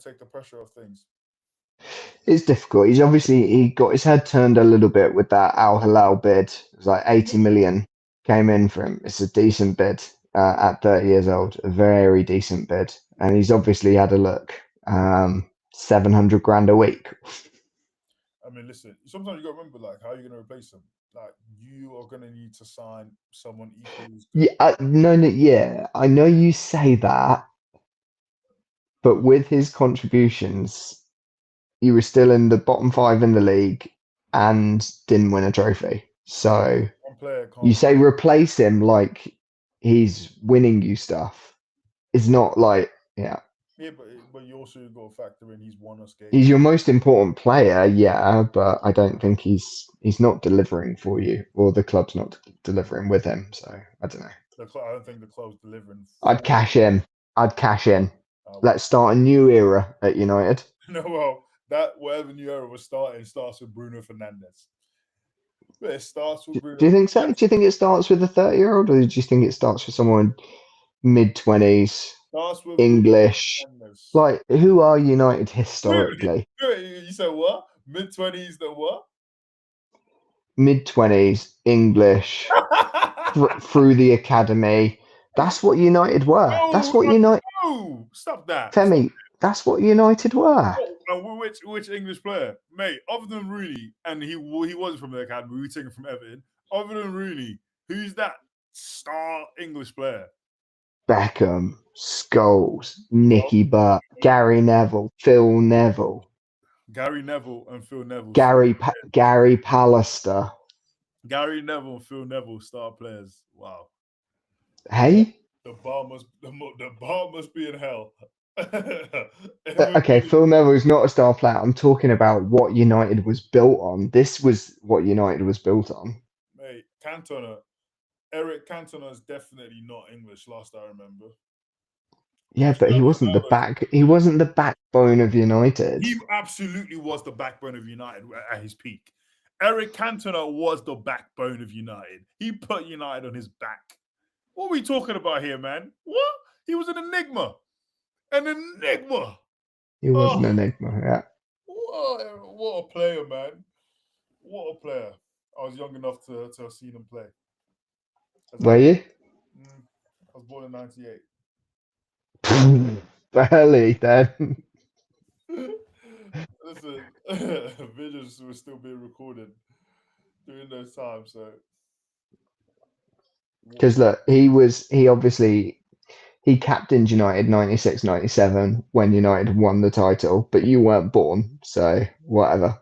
take the pressure off things. It's difficult. He got his head turned a little bit with that Al Hilal bid. It was like 80 million came in for him. It's a decent bid. at 30 years old. A very decent bid, and he's obviously had a look. 700 grand a week. I mean, listen. Sometimes you got to remember, like, how are you going to replace him? Like, you are going to need to sign someone equally as good. Yeah, no, no, yeah, I know you say that, but with his contributions, you were still in the bottom five in the league and didn't win a trophy. So One player you can't. say replace him like he's winning you stuff. It's not like, yeah, Yeah, but you also got to factor in he's won us he's games. your most important player, yeah, but I don't think he's not delivering for you, or the club's not delivering with him. So I don't know. I don't think the club's delivering I'd for. cash in. I'd cash in. Well, Let's start a new era at United. no, well, that whatever new era was starting starts with Bruno Fernandez. But it starts with Do Bruno. you think so? Do you think it starts with a 30-year-old, or do you think it starts with someone mid-20s, Starts with Bruno English? Fernandez. Like, who are United Wait, historically? you said what? Mid 20s, the what? Mid-20s, English, through the academy. That's what United were. That's No, what United, no, stop that. Stop. Femi, that's what United were. Oh, and which English player, mate? Other than Rooney, and he wasn't from the academy. We were taken from Everton. Other than Rooney, who's that star English player? Beckham, Scholes, Well, Nicky Butt, Gary Neville, Phil Neville, Gary Neville and Phil Neville. Gary Pallister. Gary Neville and Phil Neville star players. Wow. Hey? The bar must be in hell. Okay, Phil Neville's not a star player. I'm talking about what United was built on. This was what United was built on. Mate, Cantona, Eric Cantona is definitely not English. Last I remember, Yeah, but Cristiano Ronaldo. he wasn't the backbone of United. He absolutely was the backbone of United at his peak. Eric Cantona was the backbone of United. He put United on his back. What are we talking about here, man? What? He was an enigma. An enigma. He was an Oh, enigma, yeah. what a player, man. What a player. I was young enough to have seen him play. Were you? I was born in 98. Barely then. Listen, videos were still being recorded during those times. So, Because look, he captained United 96, 97 when United won the title, but you weren't born, so whatever.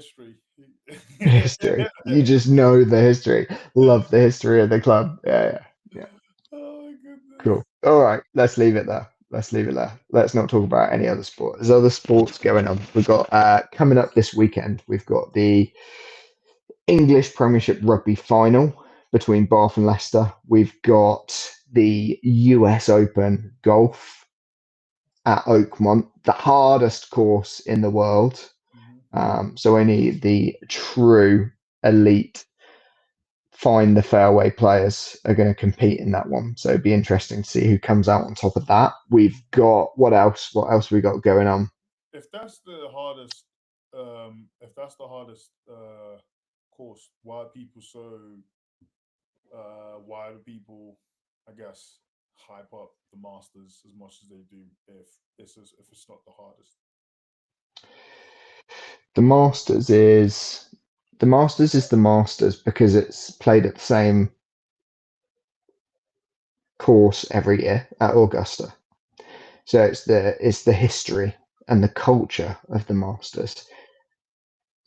history. History. You just know the history. Love the history of the club. Yeah, yeah. Oh my goodness. Cool. All right, let's leave it there. Let's leave it there. Let's not talk about any other sport. There's other sports going on. We've got coming up this weekend. We've got the English Premiership Rugby final between Bath and Leicester. We've got the US Open golf at Oakmont, the hardest course in the world. So only the true elite find the fairway players are going to compete in that one. So it'd be interesting to see who comes out on top of that. We've got what else? What else we got going on? If that's the hardest, if that's the hardest course, why are people so? Why do people, I guess, hype up the Masters as much as they do if it's not the hardest? The Masters is the Masters because it's played at the same course every year at Augusta. So it's the history and the culture of the Masters.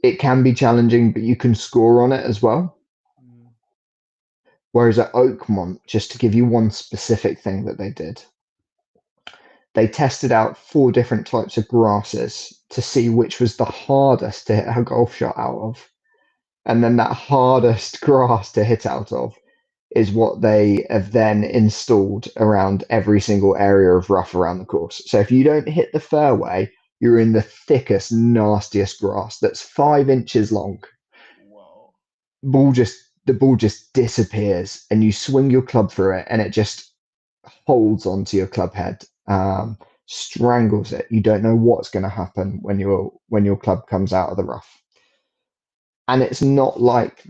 It can be challenging, but you can score on it as well. Whereas at Oakmont, just to give you one specific thing that they did, they tested out 4 different types of grasses to see which was the hardest to hit a golf shot out of. And then that hardest grass to hit out of is what they have then installed around every single area of rough around the course. So if you don't hit the fairway, you're in the thickest, nastiest grass that's 5 inches long. Wow. The ball just disappears, and you swing your club through it, and it just holds onto your club head, strangles it. You don't know what's going to happen when your club comes out of the rough. and it's not like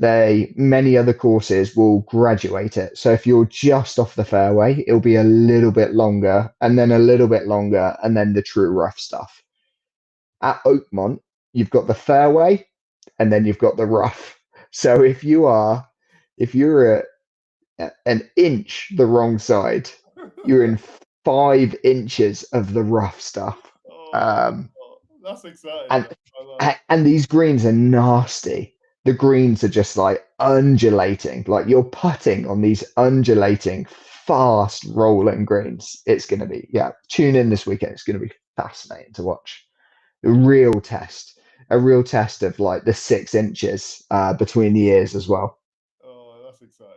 many other courses will graduate it. So if you're just off the fairway, it'll be a little bit longer and then a little bit longer and then the true rough stuff. At Oakmont, you've got the fairway and then you've got the rough. So if you're an inch the wrong side, you're in 5 inches of the rough stuff. Oh, Um, that's exciting, and though. I like. and these greens are nasty. The greens are just like undulating, like you're putting on these undulating, fast rolling greens. It's going to be, yeah, tune in this weekend. It's going to be fascinating to watch. A real test of like the 6 inches between the ears as well. Oh, that's exciting.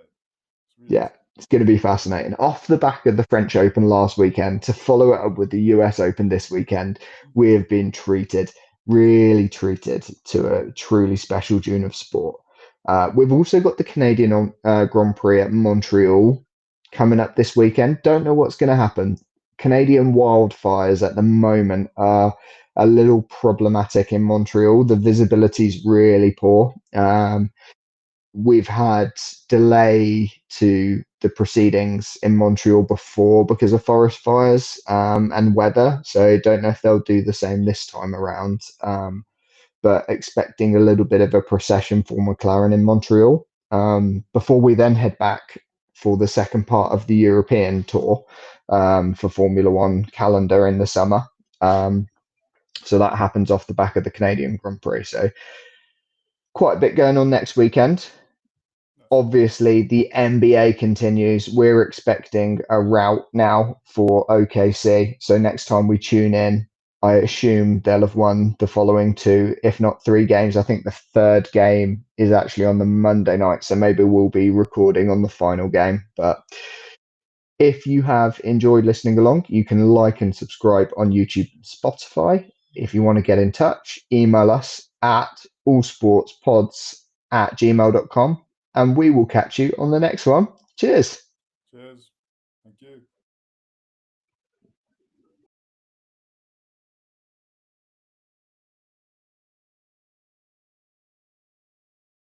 It's really Yeah, exciting. it's going to be fascinating. Off the back of the French Open last weekend, to follow it up with the US Open this weekend, we have been treated, really treated to a truly special June of sport. We've also got the Canadian Grand Prix at Montreal coming up this weekend. Don't know what's going to happen. Canadian wildfires at the moment are a little problematic in Montreal. The visibility is really poor. We've had delay to the proceedings in Montreal before because of forest fires and weather. So don't know if they'll do the same this time around. But expecting a little bit of a procession for McLaren in Montreal before we then head back for the second part of the European tour for Formula One calendar in the summer. So that happens off the back of the Canadian Grand Prix. So quite a bit going on next weekend. That's Obviously, the NBA continues. We're expecting a rout now for OKC. So next time we tune in, I assume they'll have won the following two, if not three games. I think the third game is actually on the Monday night. So maybe we'll be recording on the final game. But if you have enjoyed listening along, you can like and subscribe on YouTube and Spotify. If you want to get in touch, email us at allsportspods@gmail.com and we will catch you on the next one. Cheers. cheers.